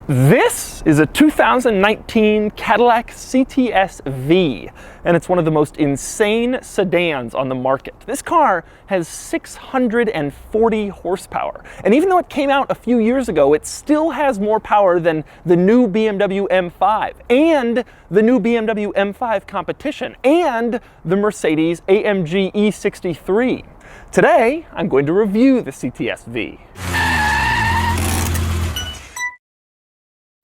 This is a 2019 Cadillac CTS-V, and it's one of the most insane sedans on the market. This car has 640 horsepower, and even though it came out a few years ago, it still has more power than the new BMW M5, and the new BMW M5 competition, and the Mercedes AMG E63. Today, I'm going to review the CTS-V.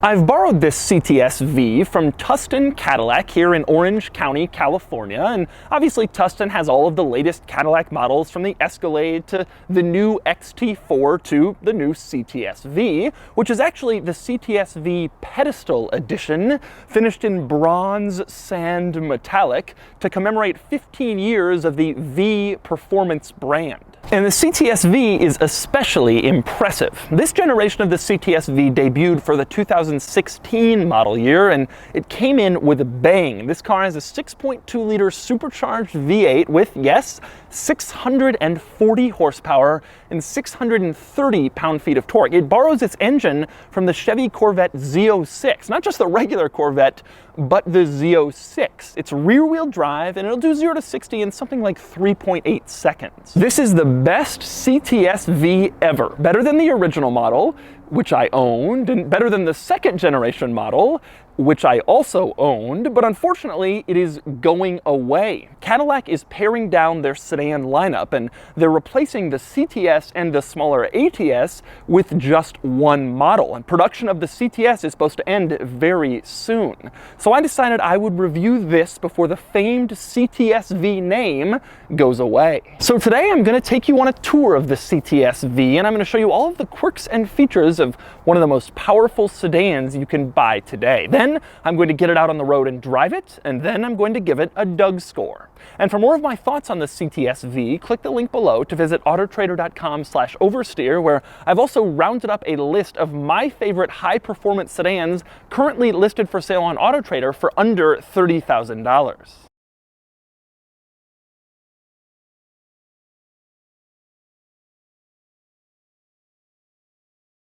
I've borrowed this CTS-V from TUSTIN Cadillac here in Orange County, California, and obviously TUSTIN has all of the latest Cadillac models from the Escalade to the new XT4 to the new CTS-V, which is actually the CTS-V Pedestal Edition, finished in bronze sand metallic to commemorate 15 years of the V performance brand. And the CTS-V is especially impressive. This generation of the CTS-V debuted for the 2016 model year, and it came in with a bang. This car has a 6.2-liter supercharged V8 with, yes, 640 horsepower and 630 pound-feet of torque. It borrows its engine from the Chevy Corvette Z06, not just the regular Corvette, but the Z06. It's rear-wheel drive, and it'll do 0 to 60 in something like 3.8 seconds. This is the best CTS-V ever. Better than the original model, which I owned, and better than the second generation model, which I also owned, but unfortunately it is going away. Cadillac is paring down their sedan lineup, and they're replacing the CTS and the smaller ATS with just one model, and production of the CTS is supposed to end very soon. So I decided I would review this before the famed CTS-V name goes away. So today I'm going to take you on a tour of the CTS-V, and I'm going to show you all of the quirks and features of one of the most powerful sedans you can buy today. Then I'm going to get it out on the road and drive it, and then I'm going to give it a Doug score. And for more of my thoughts on the CTS-V, click the link below to visit autotrader.com/oversteer, where I've also rounded up a list of my favorite high-performance sedans currently listed for sale on AutoTrader for under $30,000.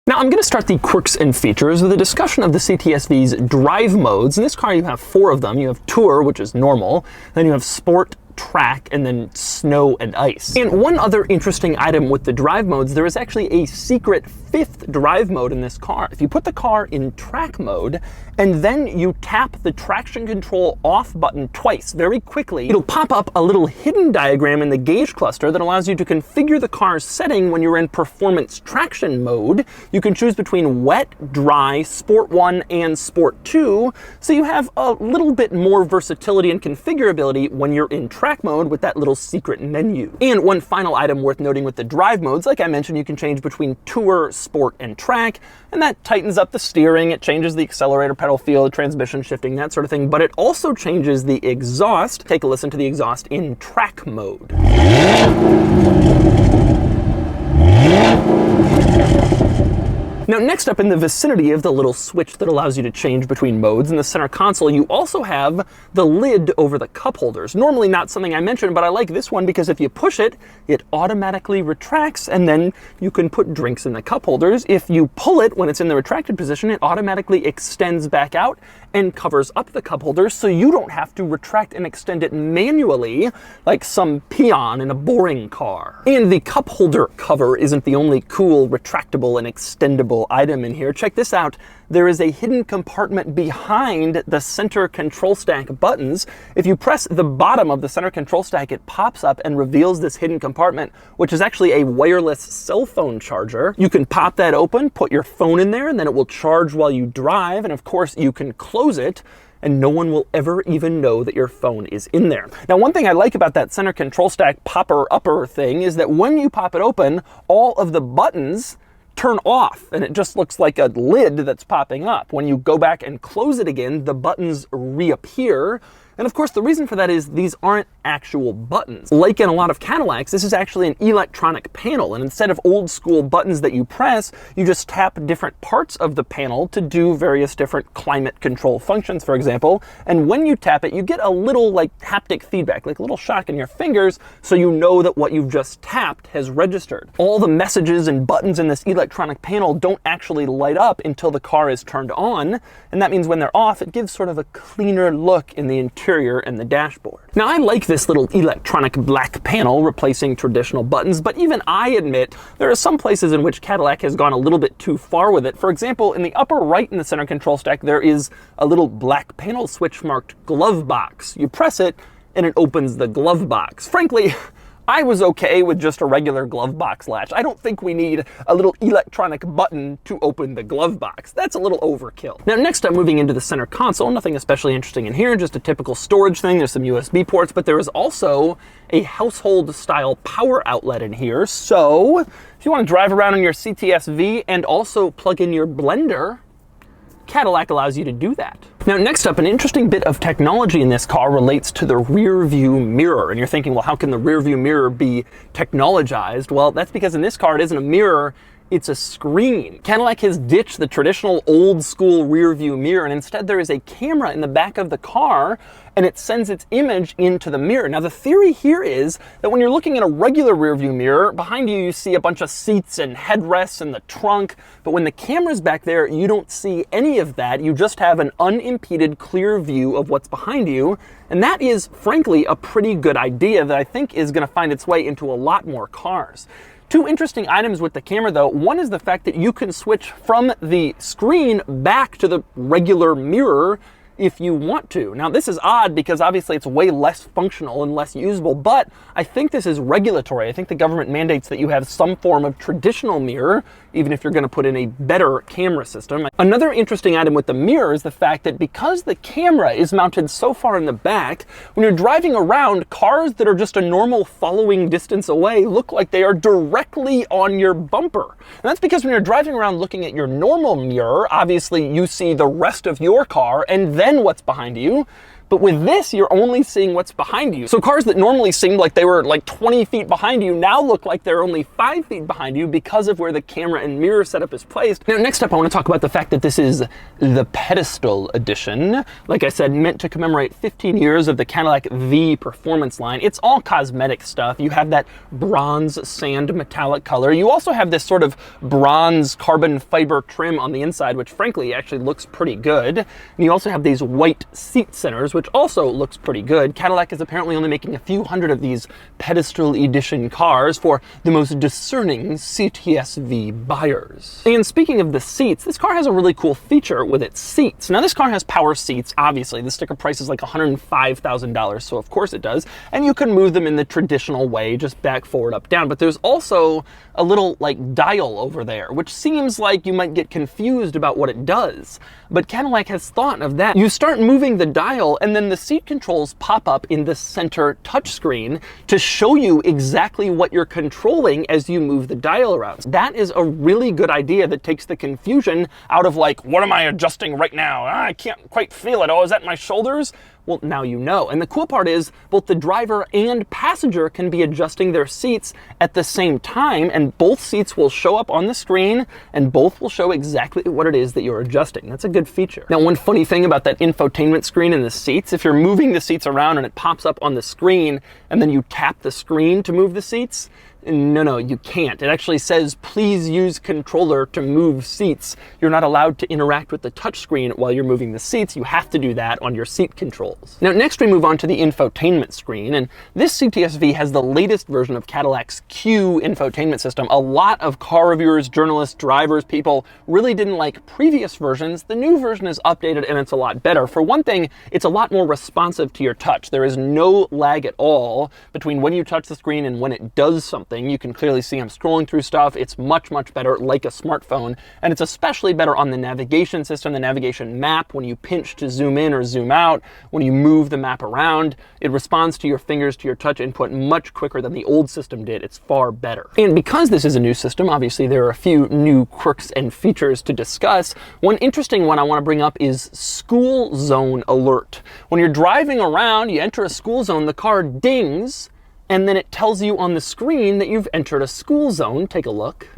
Now I'm going to start the quirks and features with a discussion of the CTS-V's drive modes. In this car you have 4 of them. You have Tour, which is normal, then you have Sport, Track, and then Snow and Ice. And one other interesting item with the drive modes, there is actually a secret 5th drive mode in this car. If you put the car in track mode and then you tap the traction control off button twice very quickly, it'll pop up a little hidden diagram in the gauge cluster that allows you to configure the car's setting when you're in performance traction mode. You can choose between wet, dry, Sport 1, and Sport 2, so you have a little bit more versatility and configurability when you're in track mode with that little secret menu. And one final item worth noting with the drive modes, like I mentioned, you can change between Tour, Sport, and Track, and that tightens up the steering, it changes the accelerator pedal feel, transmission shifting, that sort of thing, but it also changes the exhaust. Take a listen to the exhaust in track mode. Now next up in the vicinity of the little switch that allows you to change between modes in the center console, you also have the lid over the cup holders. Normally not something I mentioned, but I like this one because if you push it, it automatically retracts and then you can put drinks in the cup holders. If you pull it when it's in the retracted position, it automatically extends back out and covers up the cup holders so you don't have to retract and extend it manually like some peon in a boring car. And the cup holder cover isn't the only cool, retractable, and extendable item in here. Check this out. There is a hidden compartment behind the center control stack buttons. If you press the bottom of the center control stack, it pops up and reveals this hidden compartment, which is actually a wireless cell phone charger. You can pop that open, put your phone in there, and then it will charge while you drive. And of course, you can close it and no one will ever even know that your phone is in there. Now, one thing I like about that center control stack popper-upper thing is that when you pop it open, all of the buttons turn off and it just looks like a lid that's popping up. When you go back and close it again, the buttons reappear And of course, the reason for that is these aren't actual buttons. Like in a lot of Cadillacs, this is actually an electronic panel, and instead of old school buttons that you press, you just tap different parts of the panel to do various different climate control functions, for example. And when you tap it, you get a little like haptic feedback, like a little shock in your fingers, so you know that what you've just tapped has registered. All the messages and buttons in this electronic panel don't actually light up until the car is turned on, and that means when they're off, it gives sort of a cleaner look in the interior and the dashboard. Now, I like this little electronic black panel replacing traditional buttons, but even I admit there are some places in which Cadillac has gone a little bit too far with it. For example, in the upper right in the center control stack, there is a little black panel switch marked glove box. You press it and it opens the glove box. Frankly, I was okay with just a regular glove box latch. I don't think we need a little electronic button to open the glove box. That's a little overkill. Now, next up, moving into the center console, nothing especially interesting in here, just a typical storage thing. There's some USB ports, but there is also a household style power outlet in here. So if you want to drive around in your CTS-V and also plug in your blender, Cadillac allows you to do that. Now, next up, an interesting bit of technology in this car relates to the rear view mirror. And you're thinking, well, how can the rear view mirror be technologized? Well, that's because in this car, it isn't a mirror, it's a screen. Cadillac has ditched the traditional old school rear view mirror, and instead there is a camera in the back of the car, and it sends its image into the mirror. Now, the theory here is that when you're looking at a regular rear view mirror, behind you, you see a bunch of seats and headrests and the trunk, but when the camera's back there, you don't see any of that. You just have an unimpeded, clear view of what's behind you, and that is, frankly, a pretty good idea that I think is gonna find its way into a lot more cars. Two interesting items with the camera, though. One is the fact that you can switch from the screen back to the regular mirror if you want to. Now, this is odd because obviously it's way less functional and less usable, but I think this is regulatory. I think the government mandates that you have some form of traditional mirror, even if you're going to put in a better camera system. Another interesting item with the mirror is the fact that because the camera is mounted so far in the back, when you're driving around, cars that are just a normal following distance away look like they are directly on your bumper. And that's because when you're driving around looking at your normal mirror, obviously you see the rest of your car and then what's behind you. But with this, you're only seeing what's behind you. So cars that normally seemed like they were like 20 feet behind you now look like they're only 5 feet behind you because of where the camera and mirror setup is placed. Now, next up, I want to talk about the fact that this is the Pedestal Edition. Like I said, meant to commemorate 15 years of the Cadillac V performance line. It's all cosmetic stuff. You have that bronze sand metallic color. You also have this sort of bronze carbon fiber trim on the inside, which frankly actually looks pretty good. And you also have these white seat centers, which also looks pretty good. Cadillac is apparently only making a few hundred of these Pedestal Edition cars for the most discerning CTS-V buyers. And speaking of the seats, this car has a really cool feature with its seats. Now, this car has power seats, obviously. The sticker price is like $105,000, so of course it does. And you can move them in the traditional way, just back, forward, up, down. But there's also a little like dial over there, which seems like you might get confused about what it does. But Cadillac has thought of that. You start moving the dial, and then the seat controls pop up in the center touchscreen to show you exactly what you're controlling as you move the dial around. That is a really good idea that takes the confusion out of like, what am I adjusting right now? I can't quite feel it. Oh, is that my shoulders? Well, now you know. And the cool part is both the driver and passenger can be adjusting their seats at the same time, and both seats will show up on the screen and both will show exactly what it is that you're adjusting. That's a good feature. Now, one funny thing about that infotainment screen in the seats, if you're moving the seats around and it pops up on the screen and then you tap the screen to move the seats, no, you can't. It actually says, please use controller to move seats. You're not allowed to interact with the touchscreen while you're moving the seats. You have to do that on your seat controls. Now, next we move on to the infotainment screen, and this CTS-V has the latest version of Cadillac's Q infotainment system. A lot of car reviewers, journalists, drivers, people really didn't like previous versions. The new version is updated and it's a lot better. For one thing, it's a lot more responsive to your touch. There is no lag at all between when you touch the screen and when it does something. something. You can clearly see I'm scrolling through stuff. It's much, much better like a smartphone. And it's especially better on the navigation system, the navigation map. When you pinch to zoom in or zoom out, when you move the map around, it responds to your fingers, to your touch input much quicker than the old system did. It's far better. And because this is a new system, obviously there are a few new quirks and features to discuss. One interesting one I want to bring up is school zone alert. When you're driving around, you enter a school zone, the car dings, and then it tells you on the screen that you've entered a school zone. Take a look.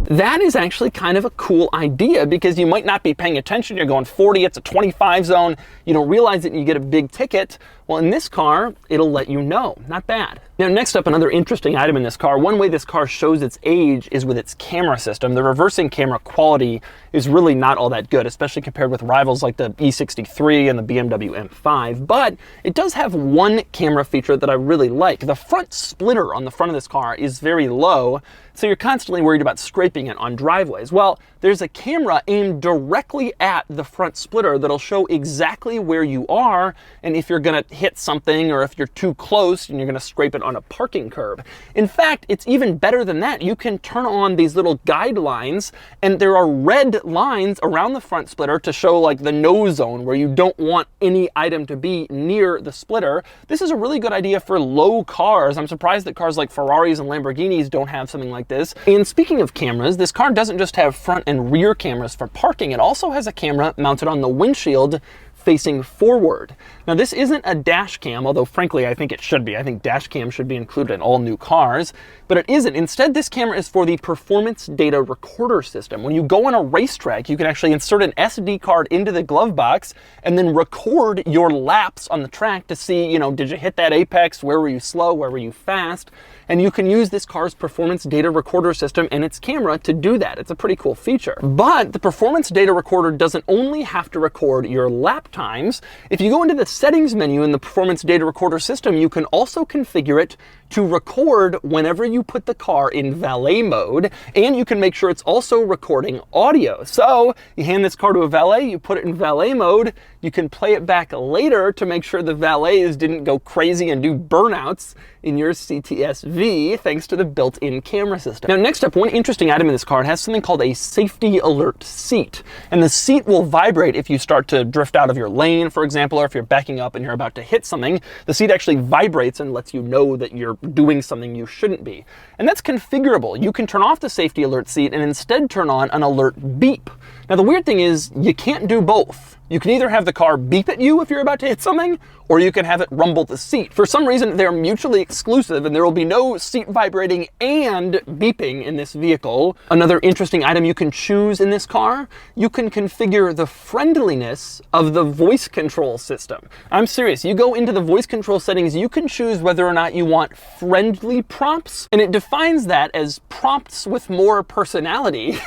That is actually kind of a cool idea because you might not be paying attention. You're going 40, it's a 25 zone. You don't realize it and you get a big ticket. Well, in this car, it'll let you know. Not bad. Now, next up, another interesting item in this car. One way this car shows its age is with its camera system. The reversing camera quality is really not all that good, especially compared with rivals like the E63 and the BMW M5. But it does have one camera feature that I really like. The front splitter on the front of this car is very low, so you're constantly worried about scraping it on driveways. Well, there's a camera aimed directly at the front splitter that'll show exactly where you are and if you're gonna hit something or if you're too close and you're gonna scrape it on a parking curb. In fact, it's even better than that. You can turn on these little guidelines and there are red lines around the front splitter to show like the no zone where you don't want any item to be near the splitter. This is a really good idea for low cars. I'm surprised that cars like Ferraris and Lamborghinis don't have something like this. And speaking of cameras, this car doesn't just have front and rear cameras for parking. It also has a camera mounted on the windshield facing forward. Now, this isn't a dash cam, although frankly, I think it should be. I think dash cam should be included in all new cars, but it isn't. Instead, this camera is for the performance data recorder system. When you go on a racetrack, you can actually insert an SD card into the glove box and then record your laps on the track to see, you know, did you hit that apex? Where were you slow? Where were you fast? And you can use this car's performance data recorder system and its camera to do that. It's a pretty cool feature. But the performance data recorder doesn't only have to record your lap times. If you go into the settings menu in the performance data recorder system, you can also configure it to record whenever you put the car in valet mode, and you can make sure it's also recording audio. So you hand this car to a valet, you put it in valet mode, you can play it back later to make sure the valets didn't go crazy and do burnouts in your CTS-V thanks to the built-in camera system. Now, next up, one interesting item in this car, it has something called a safety alert seat. And the seat will vibrate if you start to drift out of your lane, for example, or if you're backing up and you're about to hit something. The seat actually vibrates and lets you know that you're doing something you shouldn't be. And that's configurable. You can turn off the safety alert seat and instead turn on an alert beep. Now, the weird thing is you can't do both. You can either have the car beep at you if you're about to hit something, or you can have it rumble the seat. For some reason, they're mutually exclusive and there will be no seat vibrating and beeping in this vehicle. Another interesting item you can choose in this car, you can configure the friendliness of the voice control system. I'm serious, you go into the voice control settings, you can choose whether or not you want friendly prompts, and it defines that as prompts with more personality.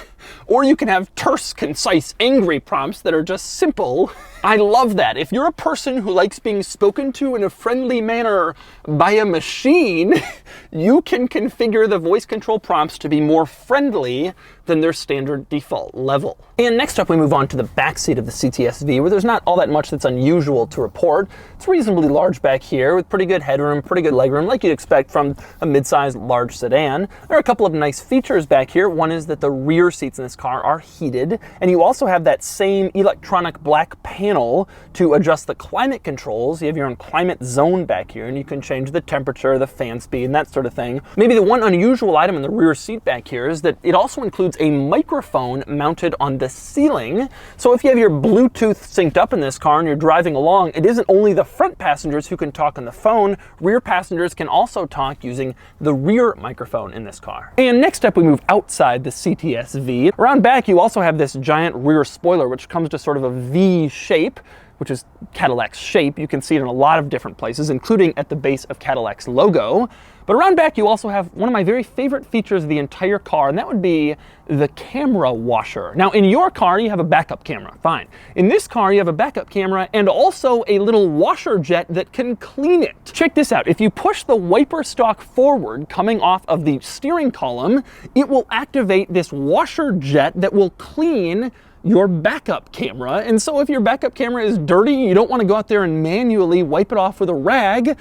Or you can have terse, concise, angry prompts that are just simple. I love that. If you're a person who likes being spoken to in a friendly manner by a machine, you can configure the voice control prompts to be more friendly than their standard default level. And next up, we move on to the back seat of the CTS-V, where there's not all that much that's unusual to report. It's reasonably large back here with pretty good headroom, pretty good legroom, like you'd expect from a mid-sized large sedan. There are a couple of nice features back here. One is that the rear seats in this car are heated, and you also have that same electronic black panel to adjust the climate controls. You have your own climate zone back here, and you can change the temperature, the fan speed, and that sort of thing. Maybe the one unusual item in the rear seat back here is that it also includes a microphone mounted on the ceiling. So if you have your Bluetooth synced up in this car and you're driving along, it isn't only the front passengers who can talk on the phone, rear passengers can also talk using the rear microphone in this car. And next up, we move outside the CTS-V. Around back, you also have this giant rear spoiler, which comes to sort of a V shape, which is Cadillac's shape. You can see it in a lot of different places, including at the base of Cadillac's logo. But around back, you also have one of my very favorite features of the entire car, and that would be the camera washer. Now, in your car, you have a backup camera, fine. In this car, you have a backup camera and also a little washer jet that can clean it. Check this out. If you push the wiper stalk forward, coming off of the steering column, it will activate this washer jet that will clean your backup camera. And so if your backup camera is dirty, you don't want to go out there and manually wipe it off with a rag,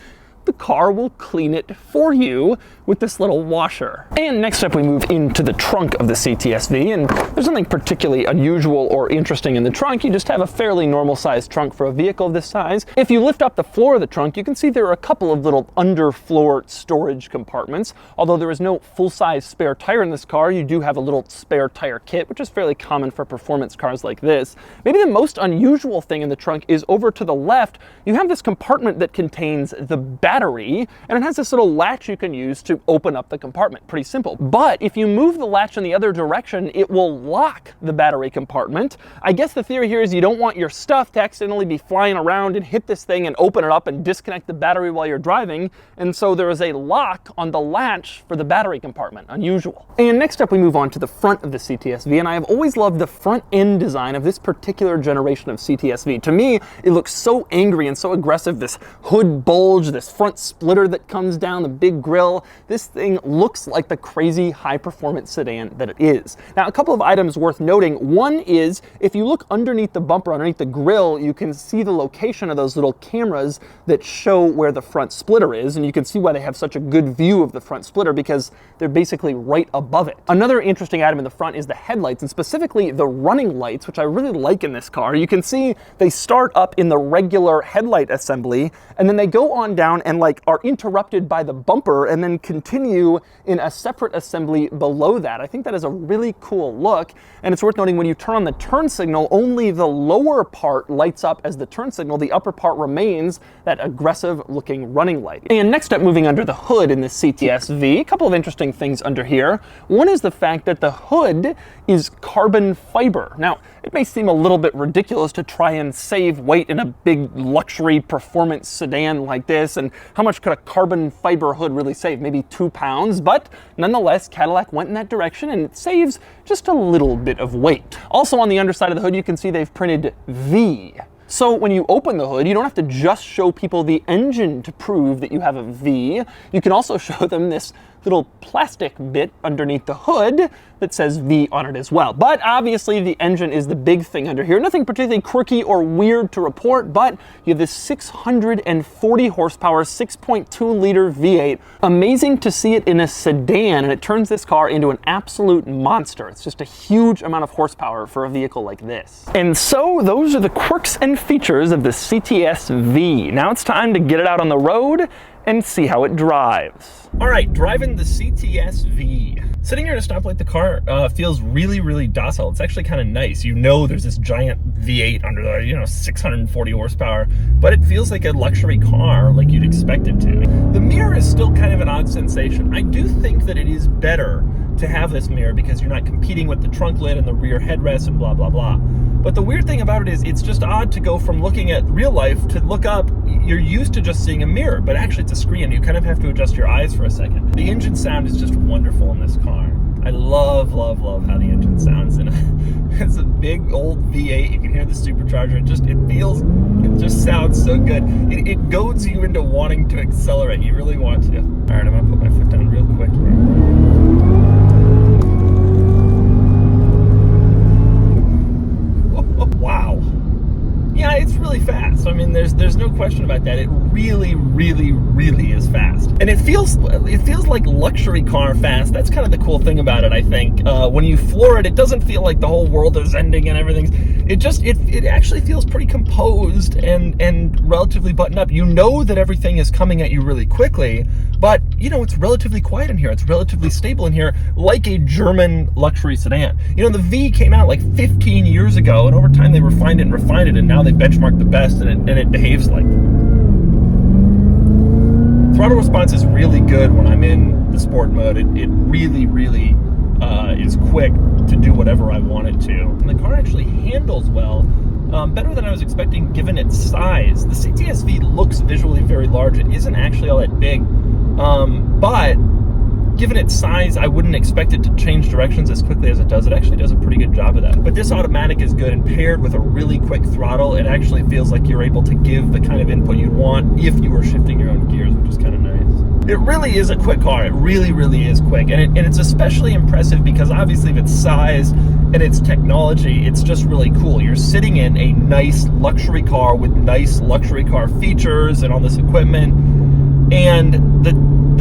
the car will clean it for you with this little washer. And next up we move into the trunk of the CTS-V, and there's nothing particularly unusual or interesting in the trunk. You just have a fairly normal sized trunk for a vehicle of this size. If you lift up the floor of the trunk, you can see there are a couple of little underfloor storage compartments. Although there is no full-size spare tire in this car, you do have a little spare tire kit, which is fairly common for performance cars like this. Maybe the most unusual thing in the trunk is over to the left, you have this compartment that contains the battery, and it has this little latch you can use to open up the compartment. Pretty simple. But if you move the latch in the other direction, it will lock the battery compartment. I guess the theory here is you don't want your stuff to accidentally be flying around and hit this thing and open it up and disconnect the battery while you're driving, and so there is a lock on the latch for the battery compartment. Unusual. And next up we move on to the front of the CTS-V, and I have always loved the front end design of this particular generation of CTS-V. To me, it looks so angry and so aggressive. This hood bulge, this front splitter that comes down, the big grille. This thing looks like the crazy high-performance sedan that it is. Now, a couple of items worth noting. One is, if you look underneath the bumper, underneath the grille, you can see the location of those little cameras that show where the front splitter is, and you can see why they have such a good view of the front splitter, because they're basically right above it. Another interesting item in the front is the headlights, and specifically the running lights, which I really like in this car. You can see they start up in the regular headlight assembly, and then they go on down and are interrupted by the bumper and then continue in a separate assembly below that. I think that is a really cool look, and it's worth noting when you turn on the turn signal, only the lower part lights up as the turn signal. The upper part remains that aggressive looking running light. And next up, moving under the hood in the CTS-V, a couple of interesting things under here. One is the fact that the hood is carbon fiber. Now, it may seem a little bit ridiculous to try and save weight in a big luxury performance sedan like this, and how much could a carbon fiber hood really save? Maybe 2 pounds, but nonetheless, Cadillac went in that direction and it saves just a little bit of weight. Also on the underside of the hood, you can see they've printed V. So when you open the hood, you don't have to just show people the engine to prove that you have a V. You can also show them this little plastic bit underneath the hood that says V on it as well. But obviously the engine is the big thing under here. Nothing particularly quirky or weird to report, but you have this 640 horsepower, 6.2 liter V8. Amazing to see it in a sedan, and it turns this car into an absolute monster. It's just a huge amount of horsepower for a vehicle like this. And so those are the quirks and features of the CTS-V. Now it's time to get it out on the road and see how it drives. All right, driving the CTS-V. Sitting here at a stoplight, the car feels really, really docile. It's actually kind of nice. You know there's this giant V8 under there, 640 horsepower, but it feels like a luxury car like you'd expect it to. The mirror is still kind of an odd sensation. I do think that it is better to have this mirror because you're not competing with the trunk lid and the rear headrest and blah, blah, blah. But the weird thing about it is it's just odd to go from looking at real life to look up. You're used to just seeing a mirror, but actually it's a screen. You kind of have to adjust your eyes for a second. The engine sound is just wonderful in this car. I love, love, love how the engine sounds. And it's a big old V8. You can hear the supercharger. It just sounds so good. It goads you into wanting to accelerate. You really want to. All right, I'm gonna put my foot down real quick here. Wow. Yeah, it's really fast. I mean, there's no question about that. It really, really, really is fast. And it feels like luxury car fast. That's kind of the cool thing about it, I think. When you floor it, it doesn't feel like the whole world is ending and everything's. It actually feels pretty composed and relatively buttoned up. You know that everything is coming at you really quickly, but it's relatively quiet in here. It's relatively stable in here, like a German luxury sedan. The V came out like 15 years ago, and over time they refined it, and now they benchmark the best, and it behaves like them. Throttle response is really good when I'm in the sport mode. It really, really is quick to do whatever I want it to. And the car actually handles well, better than I was expecting given its size. The CTS-V looks visually very large. It isn't actually all that big, but given its size, I wouldn't expect it to change directions as quickly as it does. It actually does a pretty good job of that. But this automatic is good, and paired with a really quick throttle, it actually feels like you're able to give the kind of input you'd want if you were shifting your own gears, which is kind of nice. It really is a quick car. It really, really is quick. And it's especially impressive because obviously of its size and its technology, it's just really cool. You're sitting in a nice luxury car with nice luxury car features and all this equipment. and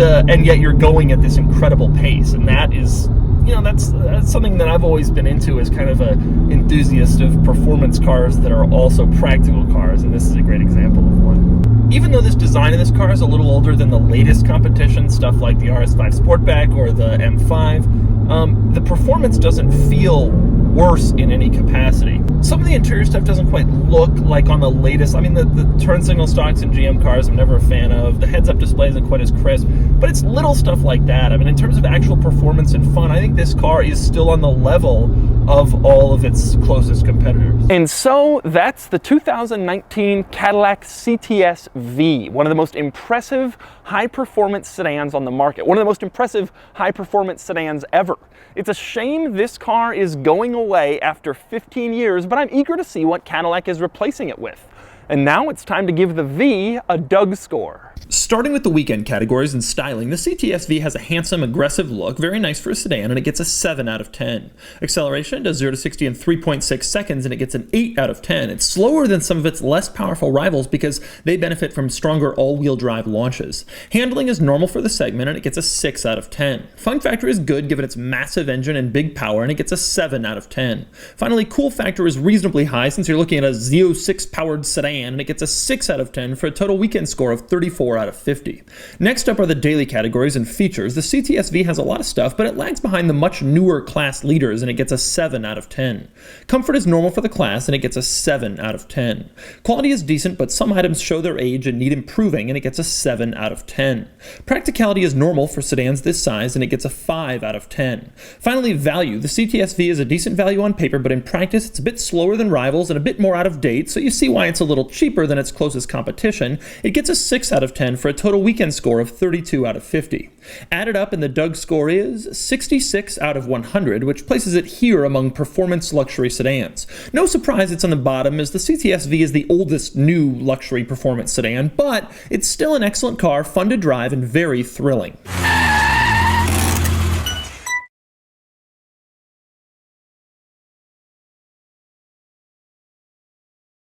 and yet you're going at this incredible pace, and that is, you know, that's something that I've always been into as kind of an enthusiast of performance cars that are also practical cars, and this is a great example of one. Even though this design of this car is a little older than the latest competition, stuff like the RS5 Sportback or the M5, the performance doesn't feel worse in any capacity. Some of the interior stuff doesn't quite look like on the latest. I mean, the turn signal stocks in GM cars I'm never a fan of. The heads-up display isn't quite as crisp, but it's little stuff like that. I mean, in terms of actual performance and fun, I think this car is still on the level of all of its closest competitors. And so that's the 2019 Cadillac CTS-V, one of the most impressive high-performance sedans on the market, one of the most impressive high-performance sedans ever. It's a shame this car is going away after 15 years, but I'm eager to see what Cadillac is replacing it with. And now it's time to give the V a Doug score. Starting with the weekend categories and styling, the CTS-V has a handsome, aggressive look, very nice for a sedan, and it gets a 7 out of 10. Acceleration does 0 to 60 in 3.6 seconds, and it gets an 8 out of 10. It's slower than some of its less powerful rivals because they benefit from stronger all-wheel drive launches. Handling is normal for the segment, and it gets a 6 out of 10. Fun factor is good given its massive engine and big power, and it gets a 7 out of 10. Finally, cool factor is reasonably high since you're looking at a Z06 powered sedan, and it gets a 6 out of 10 for a total weekend score of 34 out of 50. Next up are the daily categories and features. The CTS-V has a lot of stuff, but it lags behind the much newer class leaders, and it gets a 7 out of 10. Comfort is normal for the class, and it gets a 7 out of 10. Quality is decent, but some items show their age and need improving, and it gets a 7 out of 10. Practicality is normal for sedans this size, and it gets a 5 out of 10. Finally, value. The CTS-V is a decent value on paper, but in practice it's a bit slower than rivals and a bit more out of date, so you see why it's a little cheaper than its closest competition. It gets a 6 out of 10 for a total weekend score of 32 out of 50. Added up, and the Doug score is 66 out of 100, which places it here among performance luxury sedans. No surprise it's on the bottom, as the CTS-V is the oldest new luxury performance sedan, but it's still an excellent car, fun to drive, and very thrilling.